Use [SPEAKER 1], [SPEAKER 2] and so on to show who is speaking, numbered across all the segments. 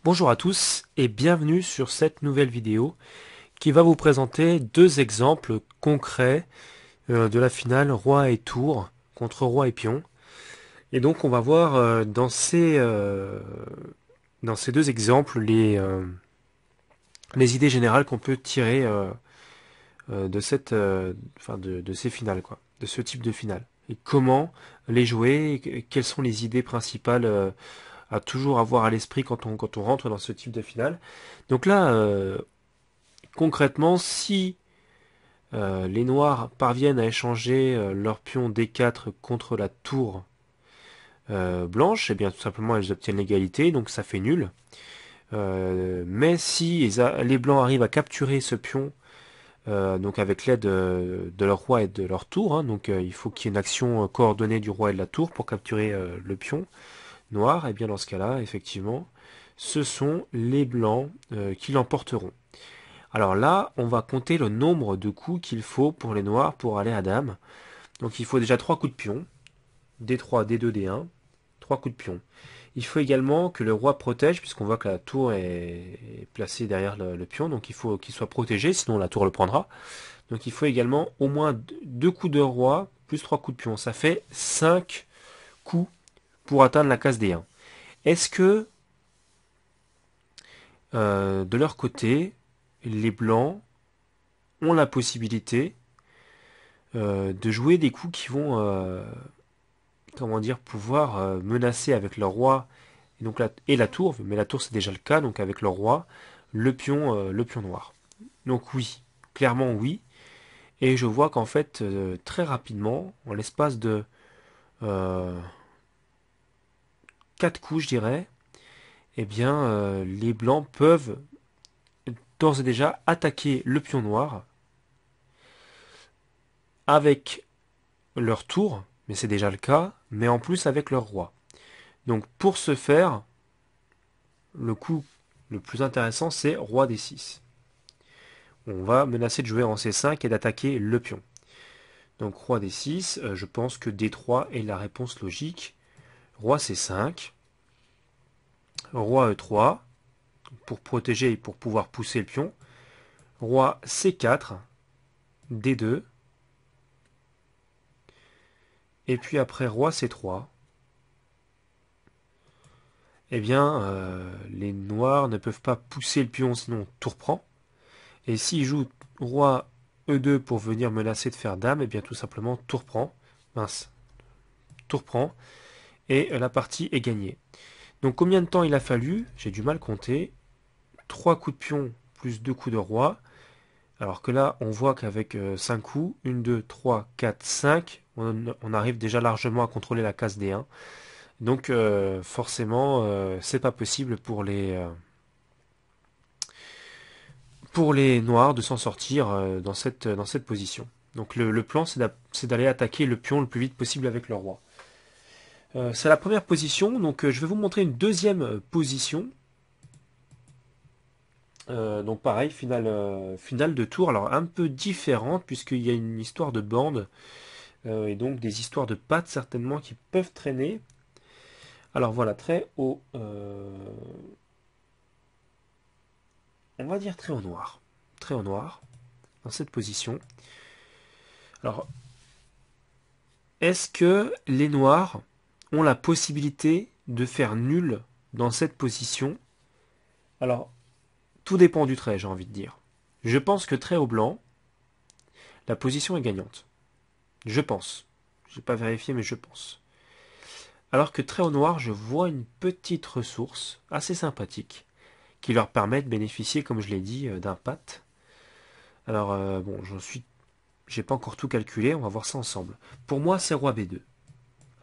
[SPEAKER 1] Bonjour à tous et bienvenue sur cette nouvelle vidéo qui va vous présenter deux exemples concrets de la finale roi et tour contre roi et pion. Et donc on va voir dans ces deux exemples les idées générales qu'on peut tirer de de ces finales, quoi, de ce type de finale. Et comment les jouer, et quelles sont les idées principales à toujours avoir à l'esprit quand on rentre dans ce type de finale. Donc là, concrètement, si les noirs parviennent à échanger leur pion D4 contre la tour blanche, et bien tout simplement elles obtiennent l'égalité, donc ça fait nul. Mais si les blancs arrivent à capturer ce pion, donc avec l'aide de leur roi et de leur tour, hein, donc il faut qu'il y ait une action coordonnée du roi et de la tour pour capturer le pion noir, et bien dans ce cas-là, effectivement, ce sont les blancs qui l'emporteront. Alors là, on va compter le nombre de coups qu'il faut pour les noirs pour aller à dame. Donc il faut déjà 3 coups de pion, D3, D2, D1, 3 coups de pion. Il faut également que le roi protège, puisqu'on voit que la tour est placée derrière le pion, donc il faut qu'il soit protégé, sinon la tour le prendra. Donc il faut également au moins 2 coups de roi, plus 3 coups de pion. Ça fait 5 coups pour atteindre la case D1. Est-ce que de leur côté, les blancs ont la possibilité de jouer des coups qui vont, comment dire, pouvoir menacer avec leur roi et la tour, mais la tour c'est déjà le cas, donc avec leur roi, le pion noir. Donc oui, clairement oui, et je vois qu'en fait très rapidement, en l'espace de euh, 4 coups, je dirais, eh bien les blancs peuvent d'ores et déjà attaquer le pion noir avec leur tour, mais c'est déjà le cas, mais en plus avec leur roi. Donc pour ce faire, le coup le plus intéressant c'est roi D6. On va menacer de jouer en C5 et d'attaquer le pion. Donc roi D6, je pense que D3 est la réponse logique. Roi C5, roi E3 pour protéger et pour pouvoir pousser le pion. Roi C4, D2, et puis après roi C3. Eh bien, les noirs ne peuvent pas pousser le pion, sinon tour prend. Et s'ils jouent roi E2 pour venir menacer de faire dame, eh bien tout simplement tour prend. Mince, tour prend. Et la partie est gagnée. Donc combien de temps il a fallu? J'ai du mal compter. 3 coups de pion plus 2 coups de roi. Alors que là, on voit qu'avec 5 coups, 1, 2, 3, 4, 5, on arrive déjà largement à contrôler la case D1. Donc forcément, c'est pas possible pour les noirs de s'en sortir dans cette position. Donc le plan, c'est d'aller attaquer le pion le plus vite possible avec le roi. C'est la première position, donc je vais vous montrer une deuxième position. Donc pareil, finale de tour, alors un peu différente puisqu'il y a une histoire de bande et donc des histoires de pattes certainement qui peuvent traîner. Alors voilà, très haut, on va dire très au noir dans cette position. Alors, est-ce que les noirs ont la possibilité de faire nul dans cette position? Alors, tout dépend du trait, j'ai envie de dire. Je pense que très au blanc, la position est gagnante. Je pense. Je n'ai pas vérifié, mais je pense. Alors que très au noir, je vois une petite ressource assez sympathique qui leur permet de bénéficier, comme je l'ai dit, d'un pat. Alors bon, j'ai pas encore tout calculé, on va voir ça ensemble. Pour moi, c'est roi B2.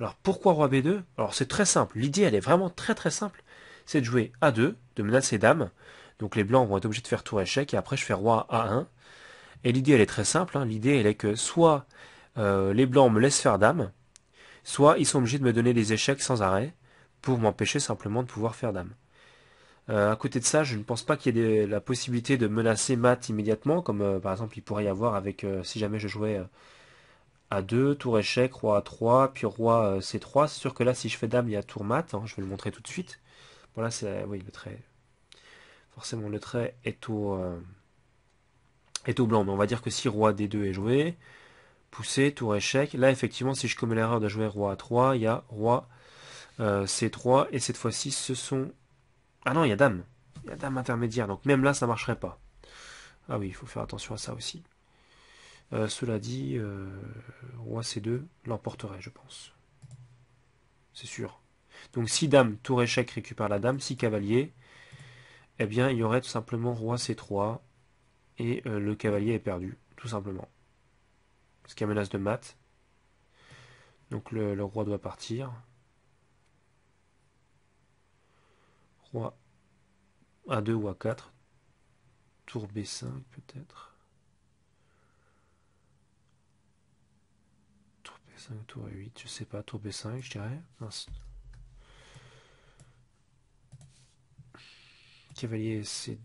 [SPEAKER 1] Alors pourquoi roi B2? Alors c'est très simple. L'idée, elle est vraiment très très simple. C'est de jouer A2, de menacer dame. Donc les blancs vont être obligés de faire tour échec et après je fais roi A1. Et l'idée, elle est très simple, hein. L'idée, elle est que soit les blancs me laissent faire dame, soit ils sont obligés de me donner des échecs sans arrêt pour m'empêcher simplement de pouvoir faire dame. À côté de ça, je ne pense pas qu'il y ait la possibilité de menacer mat immédiatement, comme par exemple il pourrait y avoir avec si jamais je jouais A2, tour échec, roi A3, puis roi C3. C'est sûr que là, si je fais dame, il y a tour mat, hein, je vais le montrer tout de suite. Voilà, c'est oui, le trait. forcément le trait est au blanc. Mais on va dire que si roi D2 est joué, poussé, tour échec. Là, effectivement, si je commets l'erreur de jouer roi A3, il y a roi C3. Et cette fois-ci, ce sont... Ah non, il y a dame. Il y a dame intermédiaire. Donc même là, ça marcherait pas. Ah oui, il faut faire attention à ça aussi. Cela dit, roi C2 l'emporterait, je pense. C'est sûr. Donc si dame, tour échec récupère la dame, si cavalier, eh bien il y aurait tout simplement roi C3 et le cavalier est perdu, tout simplement. Parce qu'il y a menace de mat. Donc le roi doit partir. Roi A2 ou A4. Tour B5 peut-être. Tour B5, tour E8, je sais pas, tour B5 je dirais. Mince. Cavalier C2.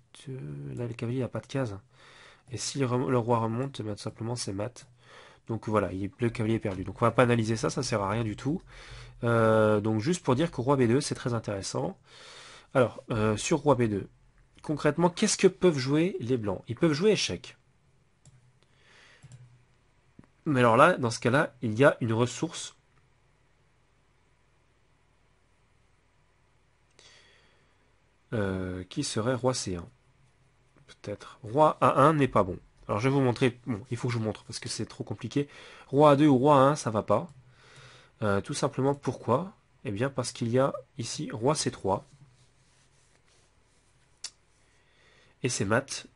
[SPEAKER 1] Là le cavalier n'a pas de case. Et si le roi remonte, tout simplement c'est mat. Donc voilà, le cavalier est perdu. Donc on va pas analyser ça, ça sert à rien du tout. Donc juste pour dire que roi B2 c'est très intéressant. Alors sur roi B2, concrètement qu'est-ce que peuvent jouer les blancs? Ils peuvent jouer échec. Mais alors là, dans ce cas-là, il y a une ressource qui serait roi C1. Peut-être. Roi A1 n'est pas bon. Alors je vais vous montrer. Bon, il faut que je vous montre parce que c'est trop compliqué. Roi A2 ou roi A1, ça va pas. Tout simplement pourquoi? Eh bien parce qu'il y a ici roi C3. Et c'est mat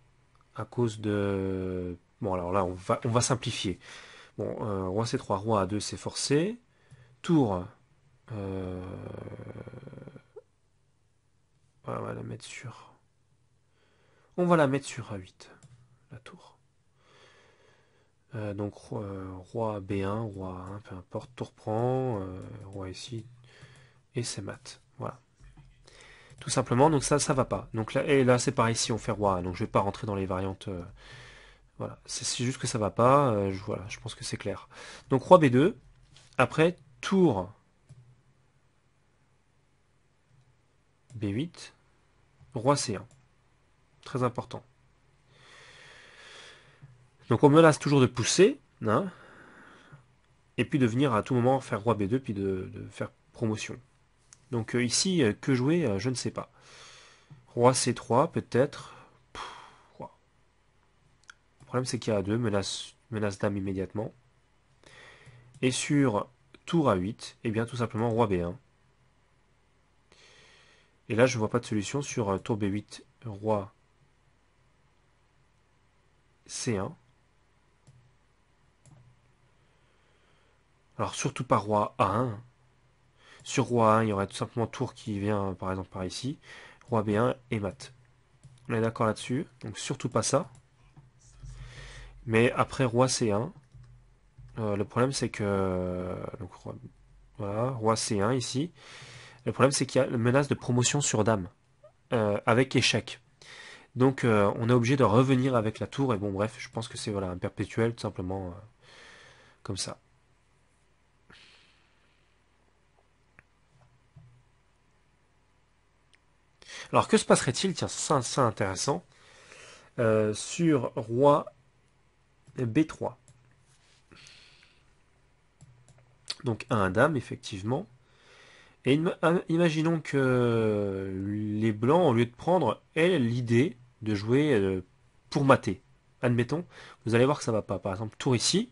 [SPEAKER 1] à cause de... Bon alors là on va simplifier. Bon, roi C3, roi A2 c'est forcé. Tour. Euh, on va la mettre sur... On va la mettre sur A8. La tour. Donc roi B1, roi A1, peu importe, tour prend, roi ici, et c'est mat. Voilà. Tout simplement, donc ça va pas. Donc là, et là c'est pareil si on fait roi A, donc je vais pas rentrer dans les variantes. Voilà, c'est juste que ça va pas. Voilà, je pense que c'est clair. Donc roi B2, après tour B8, roi C1. Très important. Donc on menace toujours de pousser, hein, et puis de venir à tout moment faire roi B2, puis de faire promotion. Donc ici, que jouer, je ne sais pas. Roi C3, peut-être. Le problème, c'est qu'il y a A2, menace dame immédiatement. Et sur tour A8, eh bien tout simplement roi B1. Et là, je ne vois pas de solution sur tour B8, roi C1. Alors surtout pas roi A1. Sur roi A1, il y aurait tout simplement tour qui vient par exemple par ici. Roi B1 et mat. On est d'accord là-dessus. Donc surtout pas ça. Mais après roi C1, le problème c'est que... Donc, voilà, roi C1 ici. Le problème c'est qu'il y a une menace de promotion sur dame. Avec échec. Donc on est obligé de revenir avec la tour. Et bon bref, je pense que c'est voilà, un perpétuel tout simplement comme ça. Alors que se passerait-il, tiens, c'est intéressant, sur roi B3. Donc un dame, effectivement. Et imaginons que les blancs, au lieu de prendre, aient l'idée de jouer pour mater. Admettons, vous allez voir que ça va pas. Par exemple, tour ici,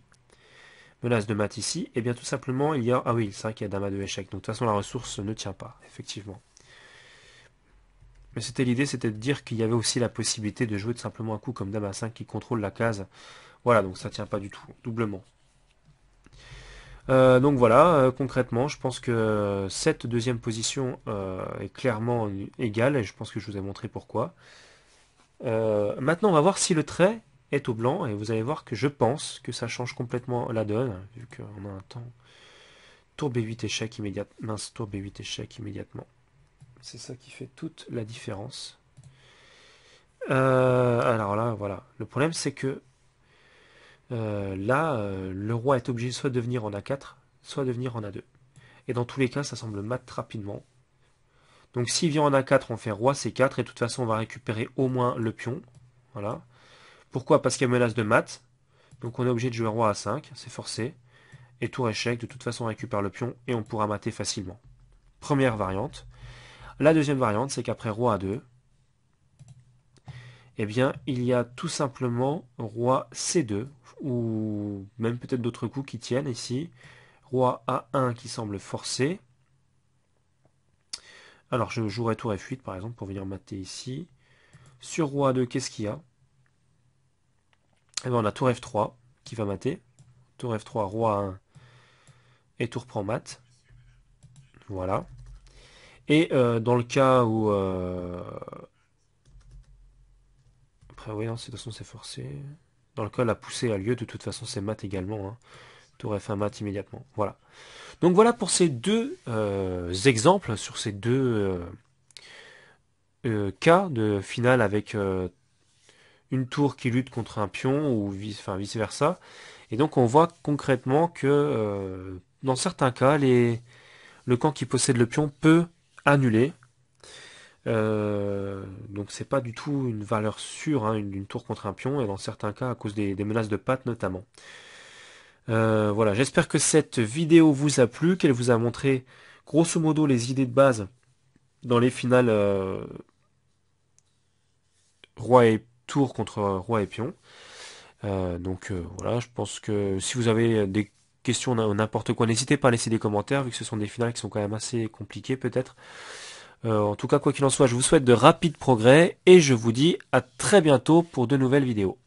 [SPEAKER 1] menace de mat ici, et bien tout simplement, il y a... Ah oui, c'est vrai qu'il y a dame à 2 échecs. Donc de toute façon, la ressource ne tient pas, effectivement. Mais c'était l'idée, c'était de dire qu'il y avait aussi la possibilité de jouer tout simplement un coup comme dame à 5 qui contrôle la case. Voilà, donc ça tient pas du tout, doublement. Donc voilà, concrètement, je pense que cette deuxième position est clairement égale, et je pense que je vous ai montré pourquoi. Maintenant, on va voir si le trait est au blanc, et vous allez voir que je pense que ça change complètement la donne, vu qu'on a un temps. Tour B8 échec immédiatement. Mince, tour B8 échec immédiatement. C'est ça qui fait toute la différence. Alors là, voilà. Le problème, c'est que là, le roi est obligé soit de venir en A4, soit de venir en A2. Et dans tous les cas, ça semble mat rapidement. Donc s'il vient en A4, on fait roi C4, et de toute façon on va récupérer au moins le pion. Voilà. Pourquoi? Parce qu'il y a menace de mat. Donc on est obligé de jouer roi A5, c'est forcé. Et tour échec, de toute façon on récupère le pion et on pourra mater facilement. Première variante. La deuxième variante, c'est qu'après roi A2, eh bien il y a tout simplement roi C2, ou même peut-être d'autres coups qui tiennent ici. Roi A1 qui semble forcé. Alors je jouerai tour F8 par exemple pour venir mater ici. Sur roi A2, qu'est-ce qu'il y a? Eh bien, on a tour F3 qui va mater. Tour F3, roi A1 et tour prend mat. Voilà. Et dans le cas où... Après oui, non, de toute façon c'est forcé. Dans le cas où la poussée a lieu, de toute façon c'est mat également. Hein. Tour F1 mat immédiatement. Voilà. Donc voilà pour ces deux exemples, sur ces deux cas de finale avec une tour qui lutte contre un pion ou vice versa. Et donc on voit concrètement que dans certains cas, le camp qui possède le pion peut annuler. Donc c'est pas du tout une valeur sûre, hein, une tour contre un pion, et dans certains cas à cause des menaces de patte notamment. Voilà, j'espère que cette vidéo vous a plu, qu'elle vous a montré grosso modo les idées de base dans les finales roi et tour contre roi et pion. Voilà, je pense que si vous avez des questions n'importe quoi, n'hésitez pas à laisser des commentaires, vu que ce sont des finales qui sont quand même assez compliquées peut-être. En tout cas, quoi qu'il en soit, je vous souhaite de rapides progrès et je vous dis à très bientôt pour de nouvelles vidéos.